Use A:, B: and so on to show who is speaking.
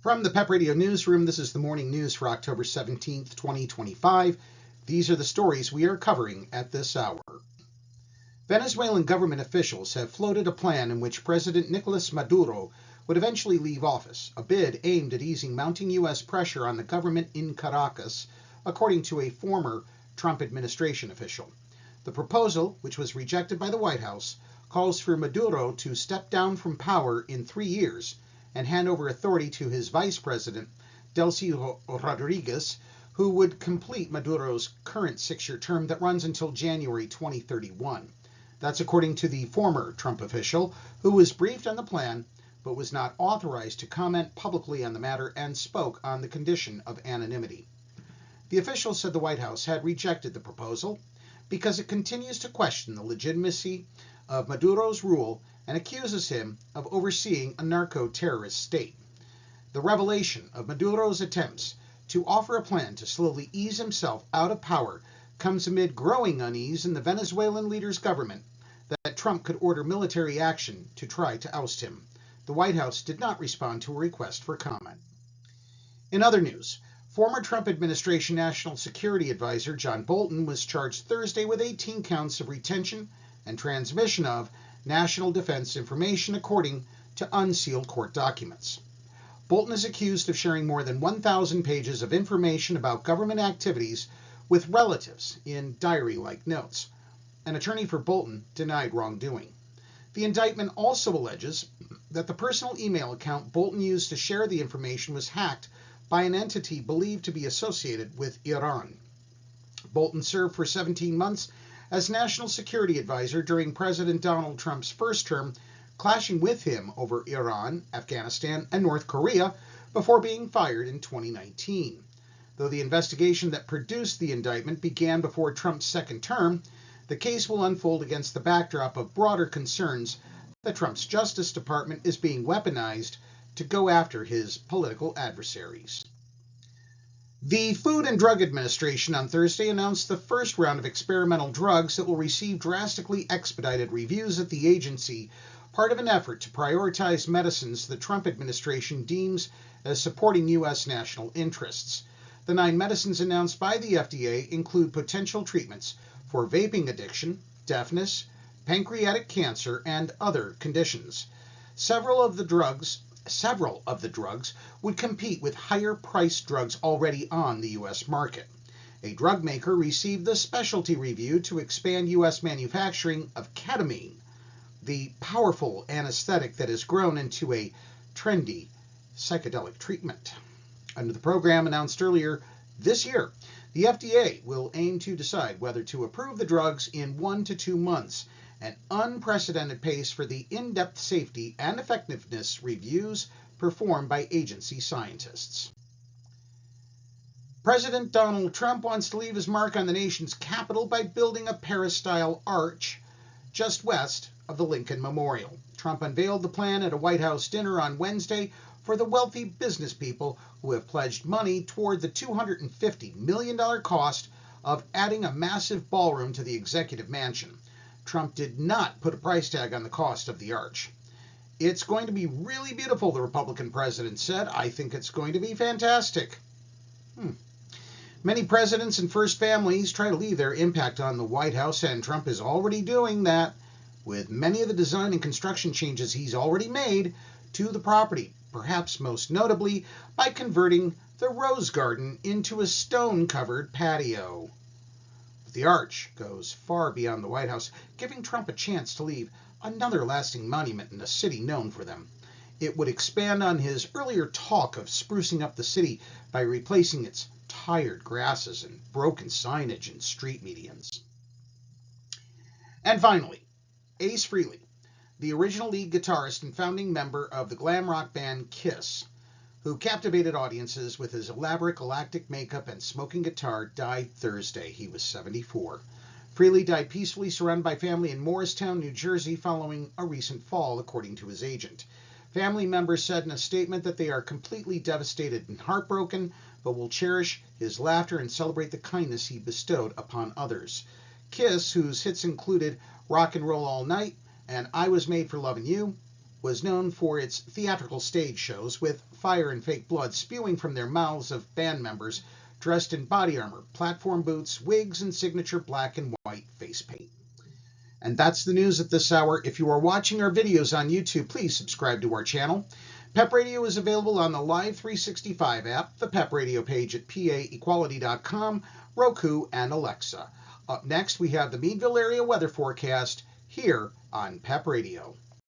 A: From the PEP Radio Newsroom, this is the morning news for October 17th, 2025. These are the stories we are covering at this hour. Venezuelan government officials have floated a plan in which President Nicolas Maduro would eventually leave office, a bid aimed at easing mounting U.S. pressure on the government in Caracas, according to a former Trump administration official. The proposal, which was rejected by the White House, calls for Maduro to step down from power in 3 years and hand over authority to his vice president, Delcy Rodriguez, who would complete Maduro's current 6-year term that runs until January 2031. That's according to the former Trump official, who was briefed on the plan but was not authorized to comment publicly on the matter and spoke on the condition of anonymity. The official said the White House had rejected the proposal because it continues to question the legitimacy of Maduro's rule and accuses him of overseeing a narco-terrorist state. The revelation of Maduro's attempts to offer a plan to slowly ease himself out of power comes amid growing unease in the Venezuelan leader's government that Trump could order military action to try to oust him. The White House did not respond to a request for comment. In other news, former Trump administration National Security Advisor John Bolton was charged Thursday with 18 counts of retention and transmission of national defense information, according to unsealed court documents. Bolton is accused of sharing more than 1,000 pages of information about government activities with relatives in diary-like notes. An attorney for Bolton denied wrongdoing. The indictment also alleges that the personal email account Bolton used to share the information was hacked by an entity believed to be associated with Iran. Bolton served for 17 months as National Security Advisor during President Donald Trump's first term, clashing with him over Iran, Afghanistan, and North Korea before being fired in 2019. Though the investigation that produced the indictment began before Trump's second term, the case will unfold against the backdrop of broader concerns that Trump's Justice Department is being weaponized to go after his political adversaries. The Food and Drug Administration on Thursday announced the first round of experimental drugs that will receive drastically expedited reviews at the agency, part of an effort to prioritize medicines the Trump administration deems as supporting U.S. national interests. The 9 medicines announced by the FDA include potential treatments for vaping addiction, deafness, pancreatic cancer, and other conditions. Several of the drugs would compete with higher-priced drugs already on the U.S. market. A drug maker received the specialty review to expand U.S. manufacturing of ketamine, the powerful anesthetic that has grown into a trendy psychedelic treatment. Under the program announced earlier this year, the FDA will aim to decide whether to approve the drugs in 1 to 2 months, an unprecedented pace for the in-depth safety and effectiveness reviews performed by agency scientists. President Donald Trump wants to leave his mark on the nation's capital by building a Paris-style arch just west of the Lincoln Memorial. Trump unveiled the plan at a White House dinner on Wednesday for the wealthy business people who have pledged money toward the $250 million cost of adding a massive ballroom to the executive mansion. Trump did not put a price tag on the cost of the arch. It's going to be really beautiful, the Republican president said. I think it's going to be fantastic. Many presidents and first families try to leave their impact on the White House, and Trump is already doing that with many of the design and construction changes he's already made to the property, perhaps most notably by converting the Rose Garden into a stone-covered patio. The arch goes far beyond the White House, giving Trump a chance to leave another lasting monument in a city known for them. It would expand on his earlier talk of sprucing up the city by replacing its tired grasses and broken signage and street medians. And finally, Ace Frehley, the original lead guitarist and founding member of the glam rock band Kiss, who captivated audiences with his elaborate galactic makeup and smoking guitar, died Thursday. He was 74. Frehley died peacefully surrounded by family in Morristown, New Jersey, following a recent fall, according to his agent. Family members said in a statement that they are completely devastated and heartbroken, but will cherish his laughter and celebrate the kindness he bestowed upon others. Kiss, whose hits included Rock and Roll All Night and I Was Made for Loving You, was known for its theatrical stage shows with fire and fake blood spewing from their mouths of band members dressed in body armor, platform boots, wigs, and signature black and white face paint. And that's the news at this hour. If you are watching our videos on YouTube, please subscribe to our channel. PEP Radio is available on the Live 365 app, the PEP Radio page at paequality.com, Roku, and Alexa. Up next, we have the Meadville area weather forecast here on PEP Radio.